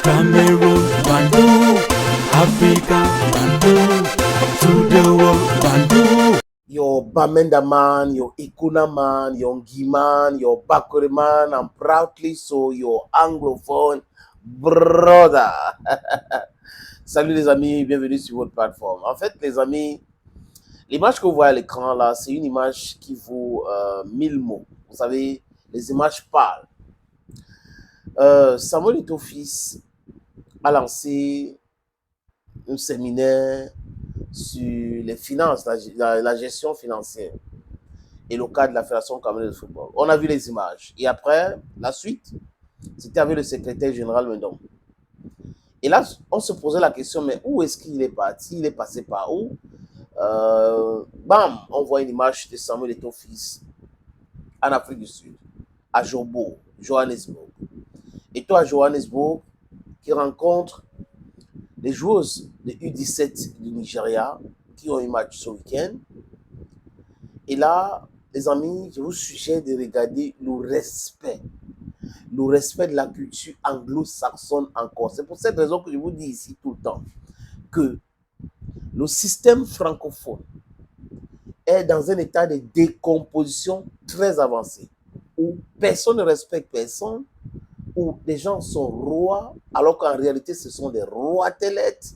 Cameroon, Bandung, Africa, Bandung, to the world, Bandung. Your Bamenda man, your Ikuna man, your Ngi man, your Bakuri man, and proudly so your anglophone brother. Salut les amis, bienvenue sur votre plateforme. En fait, les amis, l'image que vous voyez à l'écran là, c'est une image qui vaut 1000 mots. Vous savez, les images parlent. Samuel Eto'o-Fils a lancé un séminaire sur les finances, la gestion financière et le cadre de la Fédération camerounaise de football. On a vu les images. Et après, la suite, c'était avec le secrétaire général Mendon. Et là, on se posait la question, mais où est-ce qu'il est parti? Il est passé par où? Bam, on voit une image de Samuel Eto'o-Fils en Afrique du Sud, à Jobo, Johannesburg. Et toi, à Johannesburg, qui rencontre les joueuses de U17 du Nigeria qui ont un match ce week-end. Et là, les amis, je vous suggère de regarder le respect de la culture anglo-saxonne encore. C'est pour cette raison que je vous dis ici tout le temps que le système francophone est dans un état de décomposition très avancé, où personne ne respecte personne, où les gens sont rois, alors qu'en réalité, ce sont des roitelettes,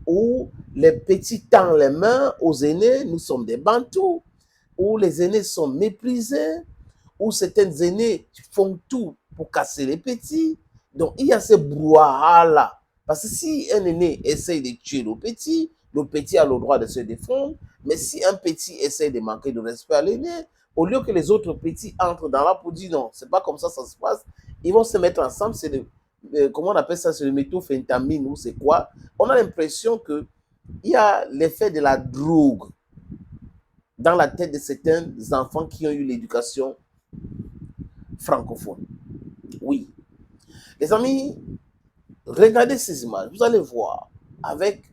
où les petits tendent les mains aux aînés, nous sommes des bantous, où les aînés sont méprisés, où certains aînés font tout pour casser les petits. Donc, il y a ce brouhaha-là. Parce que si un aîné essaye de tuer le petit a le droit de se défendre, mais si un petit essaye de manquer de respect à l'aîné, au lieu que les autres petits entrent dans la pour dire non, c'est pas comme ça se passe, ils vont se mettre ensemble, c'est comment on appelle ça, c'est le méthamphétamine ou c'est quoi. On a l'impression qu'il y a l'effet de la drogue dans la tête de certains enfants qui ont eu l'éducation francophone. Oui. Les amis, regardez ces images, vous allez voir avec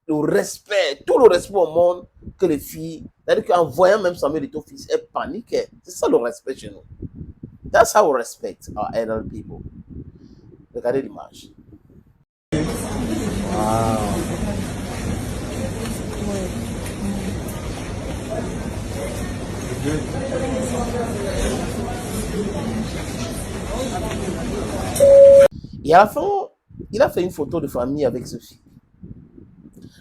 le respect, tout le respect au monde que les filles, c'est-à-dire qu'en voyant même Samuel Eto'o-Fils, elles paniquaient. C'est ça le respect chez nous. That's how we respect our elder people. Regardez l'image. Wow. Et à la fin, il a fait une photo de famille avec ce fille.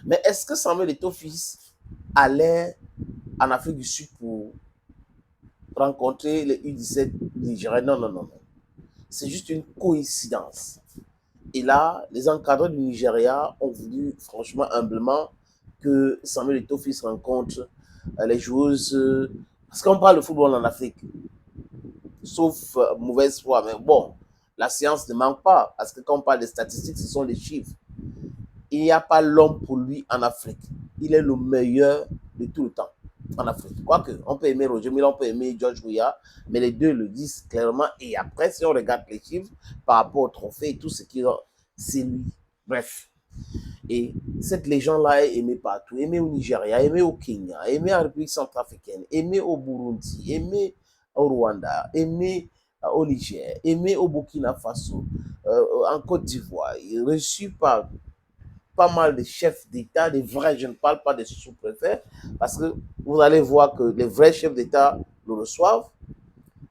Mais est-ce que Samuel Eto'o-Fils allait en Afrique du Sud pour rencontrer les U17 nigériens? Non, non, non, non. C'est juste une coïncidence. Et là, les encadreurs du Nigeria ont voulu, franchement, humblement, que Samuel Eto'o-Fils rencontre les joueuses. Parce qu'on parle de football en Afrique, sauf mauvaise foi. Mais bon, la science ne manque pas. Parce que quand on parle des statistiques, ce sont des chiffres. Il n'y a pas l'homme pour lui en Afrique. Il est le meilleur de tout le temps en Afrique. Quoique, on peut aimer Roger Mila, on peut aimer George Weah, mais les deux le disent clairement. Et après, si on regarde les chiffres par rapport au trophée et tout ce qu'il a, c'est lui. Bref. Et cette légende-là est aimée partout. Aimée au Nigeria, aimée au Kenya, aimée en République centrafricaine, aimée au Burundi, aimée au Rwanda, aimée au Niger, aimée au Burkina Faso, en Côte d'Ivoire, reçu par pas mal de chefs d'État, des vrais, je ne parle pas des sous-préfets, parce que vous allez voir que les vrais chefs d'État le reçoivent,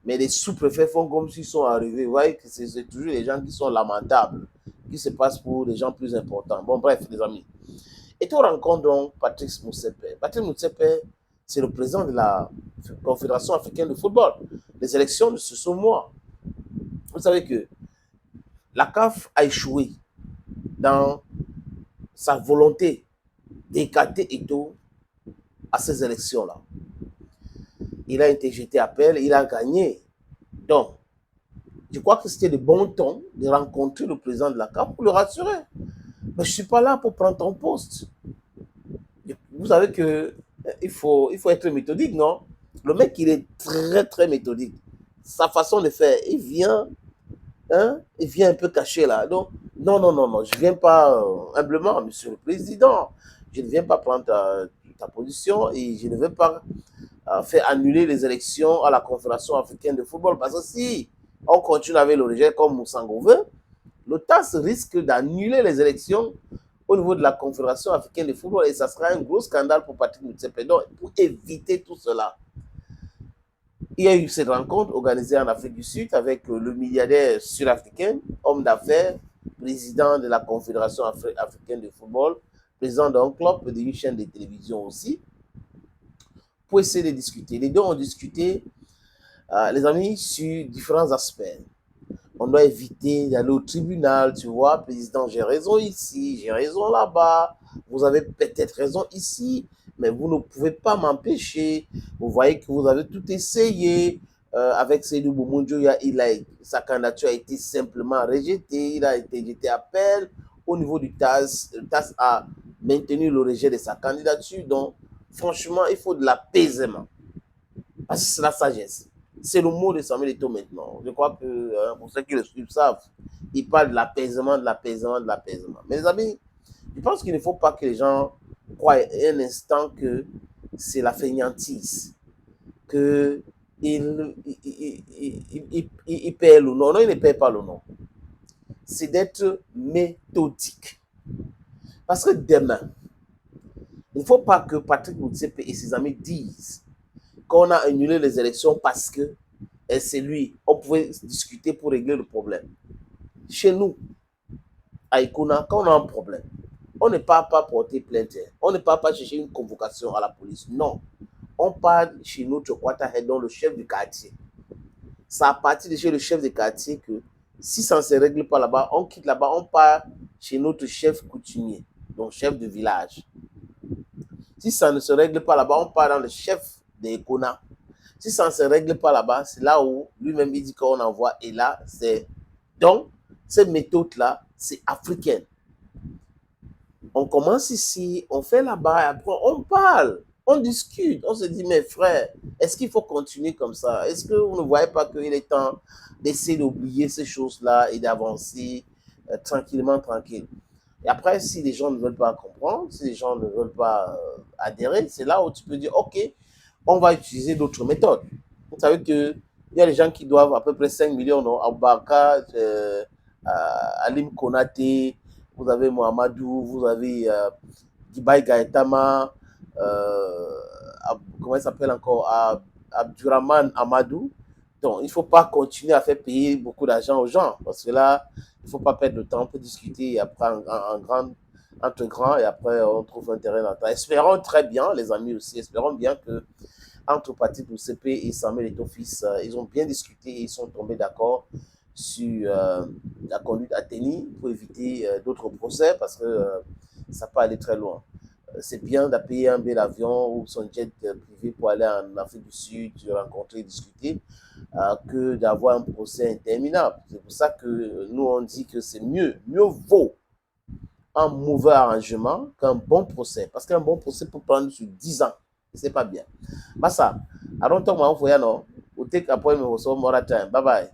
mais les sous-préfets font comme s'ils sont arrivés. Vous voyez que c'est toujours les gens qui sont lamentables, qui se passent pour des gens plus importants. Bon, bref, les amis. Et tu rencontres donc Patrick Motsepe. Patrick Motsepe, c'est le président de la Confédération africaine de football. Les élections de ce mois. Vous savez que la CAF a échoué dans sa volonté d'écarter Eto'o à ces élections-là. Il a été jeté à appel, il a gagné. Donc, je crois que c'était de bon ton de rencontrer le président de la CAF pour le rassurer. Mais je ne suis pas là pour prendre ton poste. Vous savez qu'il faut être méthodique, non? Le mec, il est très, très méthodique. Sa façon de faire, il vient un peu caché là. Donc, non, non, non, non, je ne viens pas humblement, monsieur le président. Je ne viens pas prendre ta position et je ne veux pas faire annuler les élections à la Confédération africaine de football. Parce que si on continue avec le rejet comme Moussango veut, le TAS risque d'annuler les élections au niveau de la Confédération africaine de football et ça sera un gros scandale pour Patrick Motsepe. Donc, pour éviter tout cela, il y a eu cette rencontre organisée en Afrique du Sud avec le milliardaire sud-africain, homme d'affaires, président de la Confédération africaine de football, président d'un club et d'une chaîne de télévision aussi, pour essayer de discuter. Les deux ont discuté, les amis, sur différents aspects. On doit éviter d'aller au tribunal, tu vois, président, j'ai raison ici, j'ai raison là-bas, vous avez peut-être raison ici, mais vous ne pouvez pas m'empêcher. Vous voyez que vous avez tout essayé. Avec Seydou Boumondjo, sa candidature a été simplement rejetée, il a été jeté à appel au niveau du TAS. Le TAS a maintenu le rejet de sa candidature. Donc, franchement, il faut de l'apaisement. Parce que c'est la sagesse. C'est le mot de Samuel Eto'o maintenant. Je crois que, pour ceux qui le suivent savent, il parle de l'apaisement, de l'apaisement, de l'apaisement. Mais les amis, je pense qu'il ne faut pas que les gens croient un instant que c'est la fainéantise, qu'il perd le nom. Non, il ne perd pas le nom. C'est d'être méthodique. Parce que demain, il ne faut pas que Patrick Motsepe et ses amis disent qu'on a annulé les élections parce que c'est lui. On pouvait discuter pour régler le problème. Chez nous, à Icona, quand on a un problème, on ne part pas porter plainte. On ne part pas chercher une convocation à la police. Non. On part chez notre Kwata dans le chef du quartier. C'est à partir de chez le chef de quartier que si ça ne se règle pas là-bas, on quitte là-bas, on part chez notre chef coutumier, donc chef de village. Si ça ne se règle pas là-bas, on part dans le chef des Icona. Si ça ne se règle pas là-bas, c'est là où lui-même il dit qu'on envoie. Et là, c'est... Donc, cette méthode-là, c'est africaine. On commence ici, on fait là-bas, après on parle, on discute, on se dit, mes frères, est-ce qu'il faut continuer comme ça? Est-ce que vous ne voyez pas qu'il est temps d'essayer d'oublier ces choses-là et d'avancer tranquillement, tranquille? Et après, si les gens ne veulent pas comprendre, si les gens ne veulent pas adhérer, c'est là où tu peux dire, OK, on va utiliser d'autres méthodes. Vous savez qu'il y a des gens qui doivent à peu près 5 millions, non? Abubakar, Alim Konaté, vous avez Mohamedou, vous avez Gibai Gaetama, comment il s'appelle encore, Abdurrahman Amadou. Donc, il ne faut pas continuer à faire payer beaucoup d'argent aux gens, parce que là, il ne faut pas perdre de temps, on peut discuter après entre grands, et après on trouve un terrain d'entente. Espérons très bien, les amis aussi, espérons bien que entre Patrick Motsepe et Samuel Eto'o fils, ils ont bien discuté et ils sont tombés d'accord sur la conduite à tenir pour éviter d'autres procès parce que ça peut aller très loin. C'est bien de payer un billet d'avion ou son jet privé pour aller en Afrique du Sud, rencontrer, discuter, que d'avoir un procès interminable. C'est pour ça que nous, on dit que c'est mieux vaut un mauvais arrangement qu'un bon procès. Parce qu'un bon procès peut prendre sur 10 ans. C'est pas bien. Massa, I don't talk my own for you, no. We'll take appointment with some other time. Bye-bye.